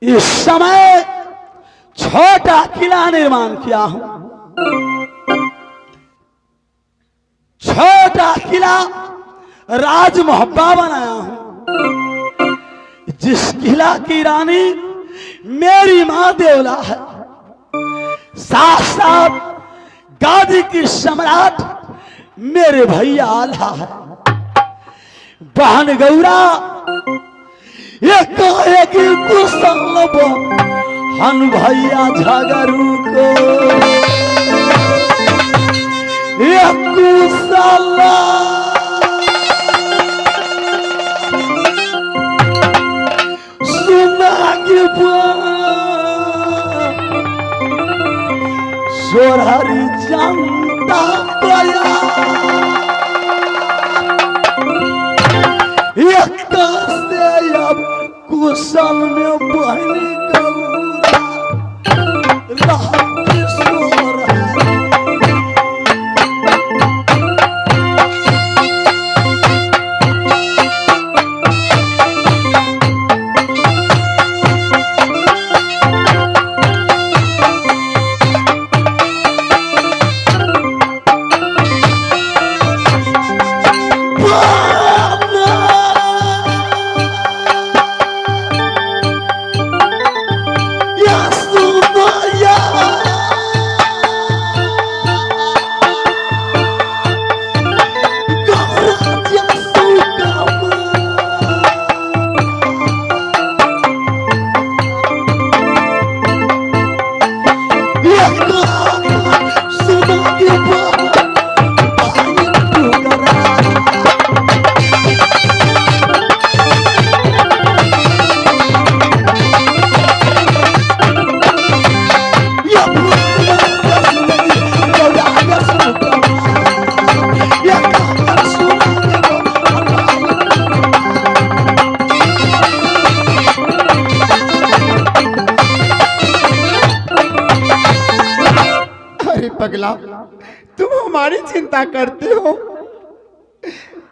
इस समय छोटा किला निर्माण किया हूं। छोटा किला राज मोहब्बा बनाया हूं। जिस किला की रानी मेरी मां देवला है, साथ साथ गादी की सम्राट मेरे भैया आल्हा है। बहन गौरा एक कुशल हन भैया झगरू को एक कुशल सुना के सोहरी जनता गया एक से अब कुशल में बहनी गौरा रहती सोर पगला, तुम हमारी चिंता करते हो।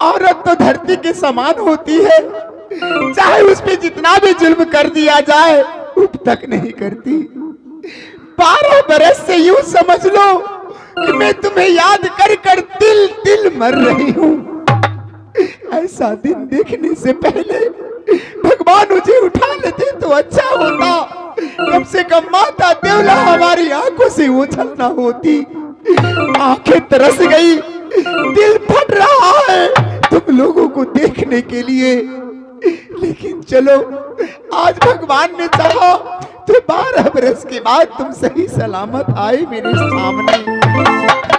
औरत तो धरती के समान होती है, चाहे उस पे जितना भी जुल्म कर दिया जाए उप तक नहीं करती। 12 बरस से यूं समझ लो कि मैं तुम्हें याद कर कर दिल दिल मर रही हूं। ऐसा दिन देखने से पहले भगवान मुझे उठा लेते तो अच्छा होता। कम से कम माता देवला हमारी आंखों से ओझल ना होती। आंखें तरस गई, दिल फट रहा है तुम लोगों को देखने के लिए। लेकिन चलो, आज भगवान ने चाहा तो 12 बरस के बाद तुम सही सलामत आए मेरे सामने।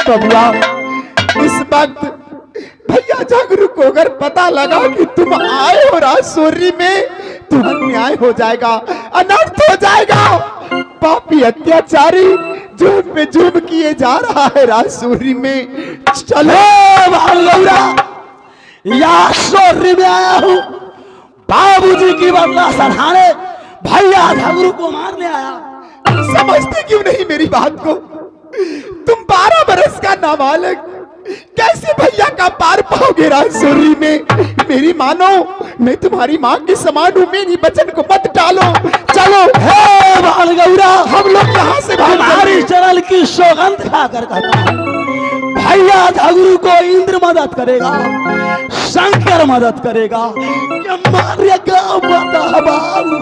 बबुआ, इस वक्त भैया झगरू को अगर पता लगा कि तुम आए हो राजसोरी में तो अन्याय हो जाएगा, अनर्थ हो जाएगा। पापी अत्याचारी जुल्म पे जुल्म किए जा रहा है राजसोरी में। चलो भालगौरा, राजसोरी में आया हूँ बाबूजी की बदला सधाने, भैया झगरू को मारने आया। समझते क्यों नहीं मेरी बात को? तुम 12 बरस का नाबालग कैसे भैया का पार पाओगे राजसोरी में? मेरी मानो, मैं तुम्हारी माँ के समान हूँ, मेरी वचन को मत टालो। चलो। हे भालगौरा, हम लोग कहाँ से भाग हमारी चरल की सौगंध खाकर कहता हूँ, भैया झगरू को इंद्र मदद करेगा, शंकर मदद करेगा। ये मारेगा बता बाबू,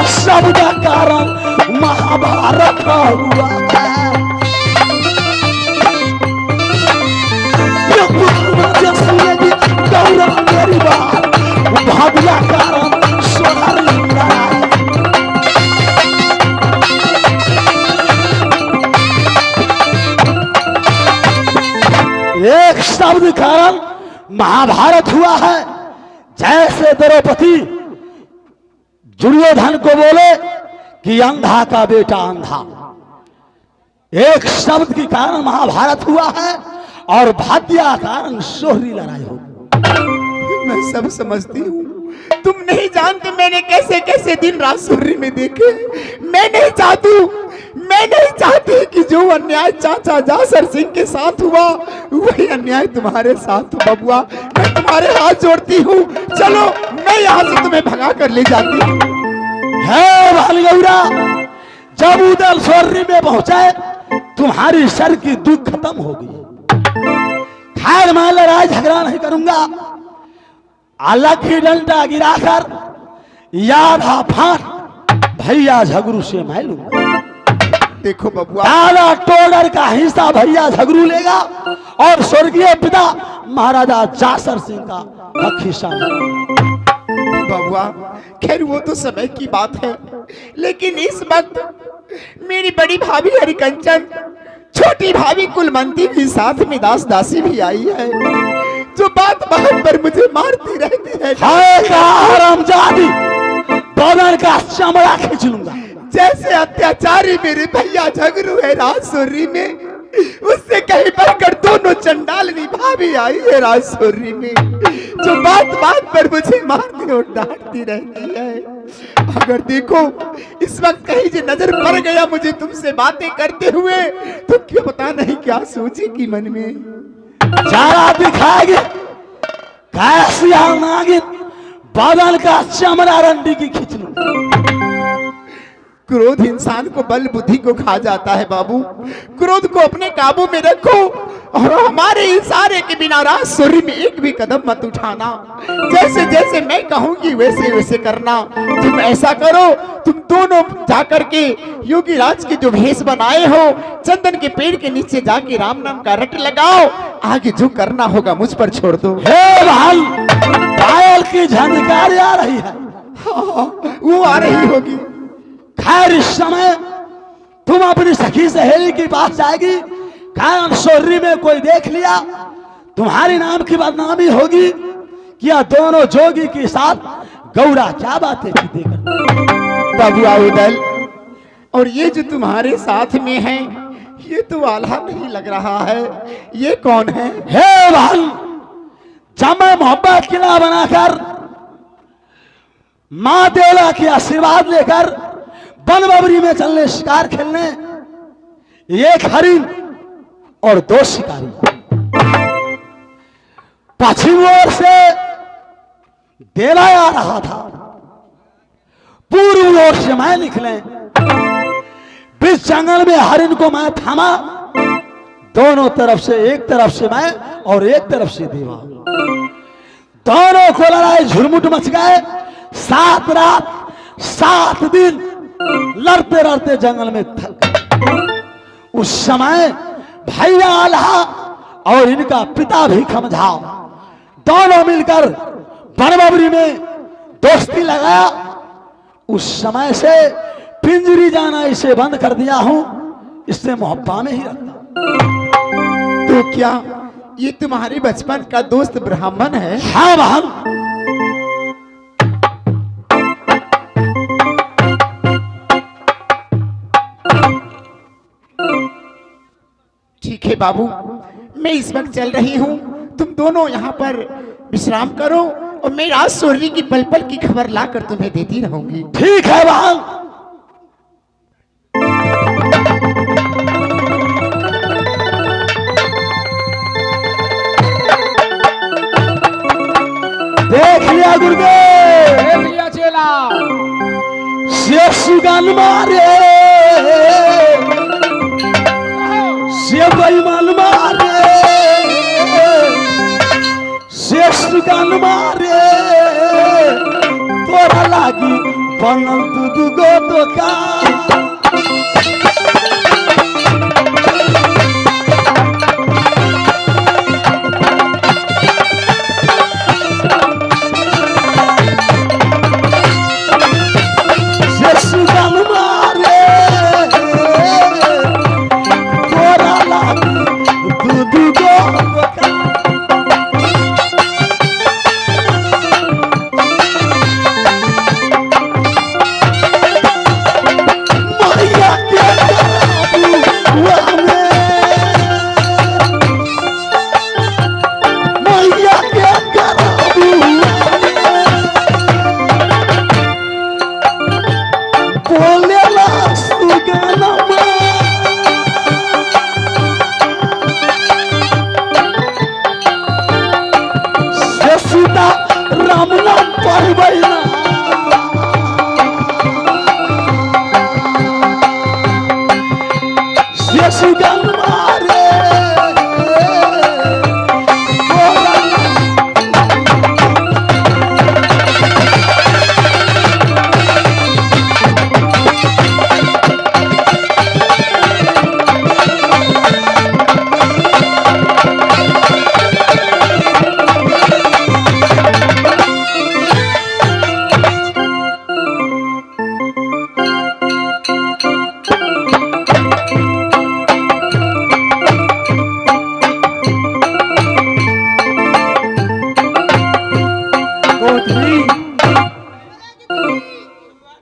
शब्द कारण महाभारत हुआ है। गौरव मेरी बात, भावना कारण सोहर एक शब्द कारण महाभारत हुआ है। जैसे द्रौपदी दुर्योधन को बोले कि अंधा का बेटा अंधा, एक शब्द के कारण महाभारत हुआ है और भाग्या कारण सोहरी लड़ाई हो। मैं सब समझती हूँ, तुम नहीं जानते मैंने कैसे कैसे दिन राजसोरी में देखे। मैं नहीं चाहती कि जो अन्याय चाचा जासर सिंह के साथ हुआ वही अन्याय तुम्हारे साथ हो। बबुआ, मैं तुम्हारे हाथ जोड़ती हूँ, चलो मैं यहाँ से तुम्हें भगा कर ले जाती हूँ। है भालगौरा, जब उदल सोरी में पहुंचे तुम्हारी सर की दुख खत्म होगी। खैर मैं लड़ाई झगड़ा नहीं करूंगा, अलग ही डंडा गिराकर यादा फाट भैया झगरू से मैं लूंगा। देखो बबुआ, दादा टोडर का हिस्सा भैया झगरू लेगा और स्वर्गीय पिता महाराजा जासर सिंह का हक हिस्सा। बबुआ, खैर वो तो समय की बात है, लेकिन इस वक्त मेरी बड़ी भाभी हरिकंचन, छोटी भाभी कुलमंती भी साथ में दास दासी भी आई है, जो बात बात पर मुझे मारती रहती है। हरामजादी, बदन का चमड़ा खींच लूंगा। जैसे अत्याचारी मेरे भैया झगरू है राजसोरी में, उससे कहीं बढ़कर दोनों चंडालनी भाभी आई है राजसोरी में, जो बात बात पर मुझे मारती और डांटती रहती है। अगर देखो इस वक्त कहीं जो नजर पड़ गया मुझे तुमसे बातें करते हुए, तो क्या पता नहीं क्या सोचेगी मन में। चारा दिखाएगी कैसी नागिन, बादल का चमड़ा रंडी की खींच लूं। क्रोध इंसान को बल बुद्धि को खा जाता है बाबू। क्रोध को अपने काबू में रखो और हमारे इशारे के बिना राजसोरी में एक भी कदम मत उठाना। जैसे जैसे मैं कहूंगी वैसे वैसे करना। तुम ऐसा करो, तुम दोनों जाकर के योगी राज के जो भेष बनाए हो, चंदन के पेड़ के नीचे जाके राम नाम का रट लगाओ। आगे जो करना होगा मुझ पर छोड़ दो। हे भाई, पायल की झंझकार आ रही है। हाँ, वो आ रही होगी। खैर इस समय तुम अपनी सखी सहेली के पास जाएगी, कारण सोर्री में कोई देख लिया तुम्हारे नाम की बदनामी होगी। क्या दोनों जोगी के साथ गौरा क्या बातें की देकर। बबुआ उदल, और ये जो तुम्हारे साथ में है ये तो आल्हा नहीं लग रहा है, ये कौन है? हे भाल, जब मैं मोहब्बत किला बनाकर माँ देवला के आशीर्वाद लेकर वन बबरी में चलने शिकार खेलने, एक हरिण और 2 शिकारी पश्चिम ओर से देला आ रहा था, पूर्व ओर से मैं निकले, बीच जंगल में हरिण को मैं थामा, दोनों तरफ से, एक तरफ से मैं और एक तरफ से देवा, दोनों को लड़ाई झुरमुट मच गए। 7 रात 7 दिन लड़ते लड़ते जंगल में थक गए। उस समय भैया आल्हा और इनका पिता भी खमझा, दोनों मिलकर बनबबरी में दोस्ती लगाया। उस समय से पिंजरी जाना इसे बंद कर दिया हूं, इससे मोहब्बा में ही रखता। तो क्या ये तुम्हारे बचपन का दोस्त ब्राह्मण है? हाँ बहन, ठीक है बाबू, मैं इस वक्त चल रही हूँ, तुम दोनों यहाँ पर विश्राम करो और मैं राज सोर्री की पल पल की खबर लाकर तुम्हें देती रहूंगी। ठीक है बहन। देख लिया गुरुदेव, देख लिया चेला। शिव सुगन मारे, शिव बेईमान मारे, शिव सुगन मारे, तोरा लागी बनल दूध गो दुकान।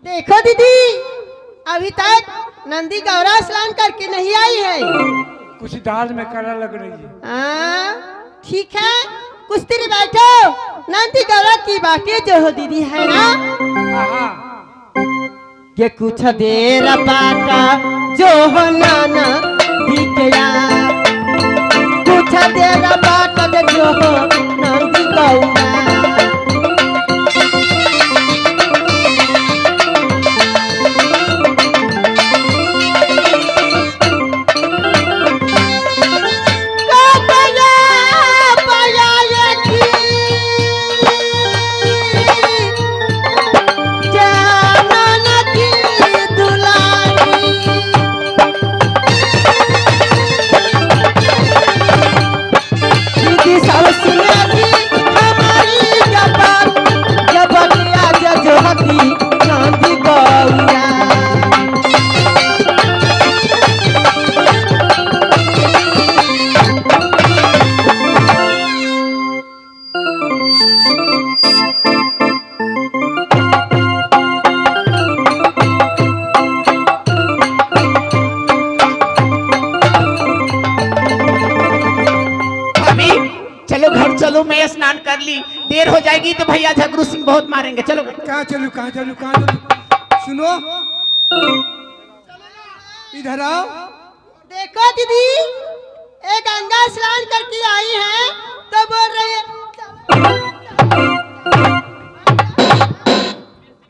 देखो दीदी, अभी तक नंदी गौरा स्नान करके नहीं आई है। कुछ दाल में कड़ा लग रही है। ठीक है, कुछ देर बैठो, नंदी गौरा की बातें जो हो दीदी है ना, ये कुछ देर बाटा जो हो नाना दिखया, कुछ देर बाटा जो हो नंदी गौरा। चलो घर चलो, मैं स्नान कर ली, देर हो जाएगी तो भैया झगरू सिंह बहुत मारेंगे। चलो कहाँ चलूं कहाँ चलूं कहाँ चलूं? सुनो, इधर आओ। देखो दीदी, एक गंगा स्नान करके आई है तो बोल रही है।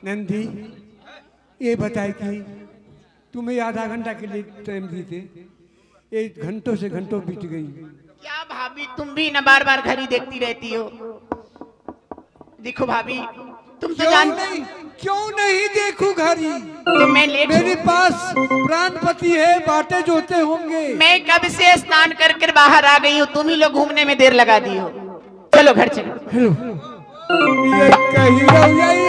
नंदी, ये बताए कि तुम्हें आधा घंटा के लिए टाइम दी थे, 1 घंटों से घंटों बीत गई। क्या भाभी, तुम भी ना बार बार घर ही देखती रहती हो। देखो भाभी, तुम तो क्यों नहीं देखूं घड़ी? तो मैं लेट मेरे पास प्राणपति है, बाटे जोते होंगे। मैं कब से स्नान कर कर बाहर आ गई हूँ, तुम ही लोग घूमने में देर लगा दी हो। चलो घर चलो। हेलो, ये कही रही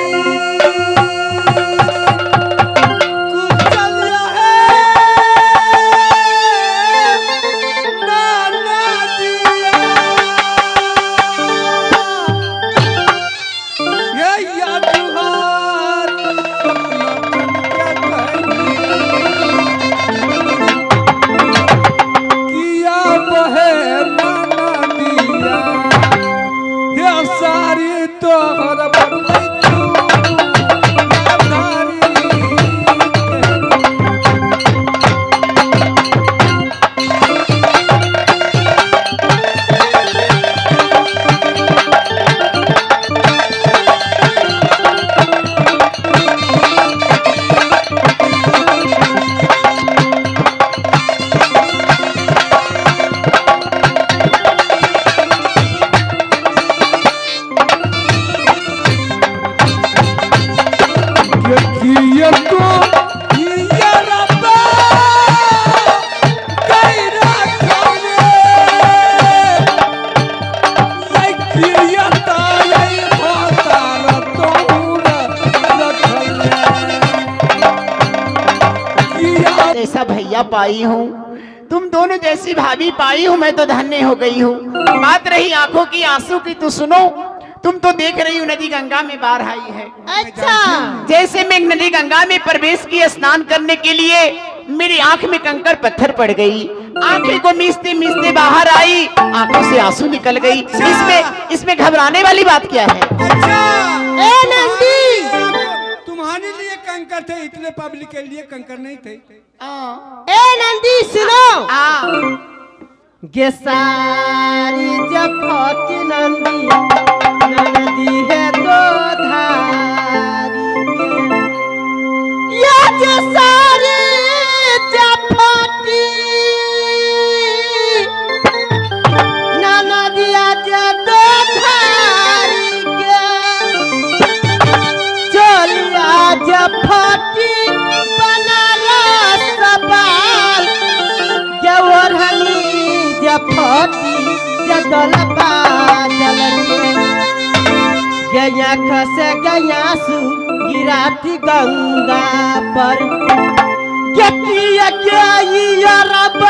ऐसा भैया पाई हूँ, तुम दोनों जैसी भाभी पाई हूँ, मैं तो धन्य हो गई हूँ। बात रही आंखों की आंसू की तो सुनो, तुम तो देख रही हो नदी गंगा में बाढ़ आई है। अच्छा, जैसे मैं नदी गंगा में प्रवेश की स्नान करने के लिए, मेरी आंख में कंकड़ पत्थर पड़ गई, आंखें को मीचते मीचते बाहर आई, आंखों से आंसू निकल गई। इसमें घबराने वाली बात क्या है? ए नंदी, तुम्हारे लिए कंकर थे, इतने पब्लिक के लिए कंकर नहीं थे। ए नंदी सुनो, गे सारी जब फटी नंदी, नदी है दो धारी के, या जे सारी जब फटी नदी है दो धारी के, चलिया जब फटी बनारस बाल, जवरहनी जब फटी जदल बादल के, गया खसे गया सु गिराती गंगा पर, किया क्या ये रब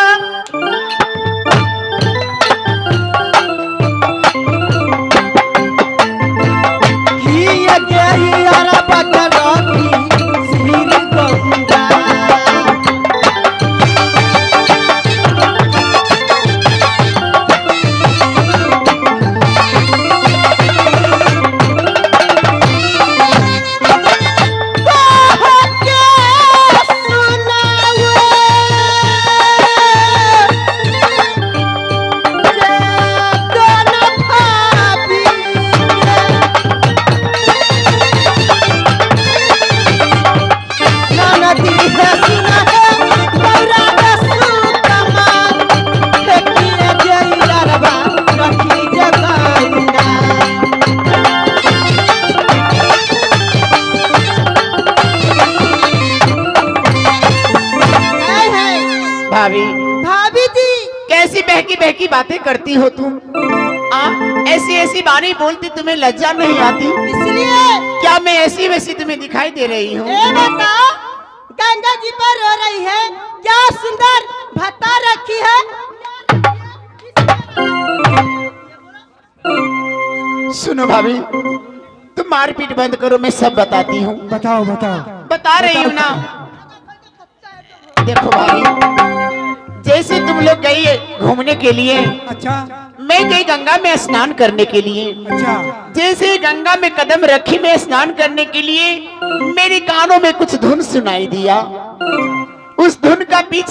किया क्या ये रब करोगी श्री गंगा। भाभी जी, कैसी बहकी बहकी बातें करती हो तुम? ऐसी ऐसी बानी बोलती, तुम्हें लज्जा नहीं आती? इसलिए क्या मैं ऐसी वैसी तुम्हें दिखाई दे रही हूँ? ए बताओ, गंगा जी पर रो रही है, क्या सुंदर भत्ता रखी है। सुनो भाभी, तुम मारपीट बंद करो, मैं सब बताती हूँ। बताओ बताओ। बता रही हूँ ना। देखो भाभी, जैसे तुम लोग गई घूमने के लिए, अच्छा, मैं मैं गई गंगा में स्नान करने के लिए। अच्छा जैसे ही गंगा में कदम रखी मैं स्नान करने के लिए, मेरे कानों में कुछ धुन सुनाई दिया। उस धुन का पीछे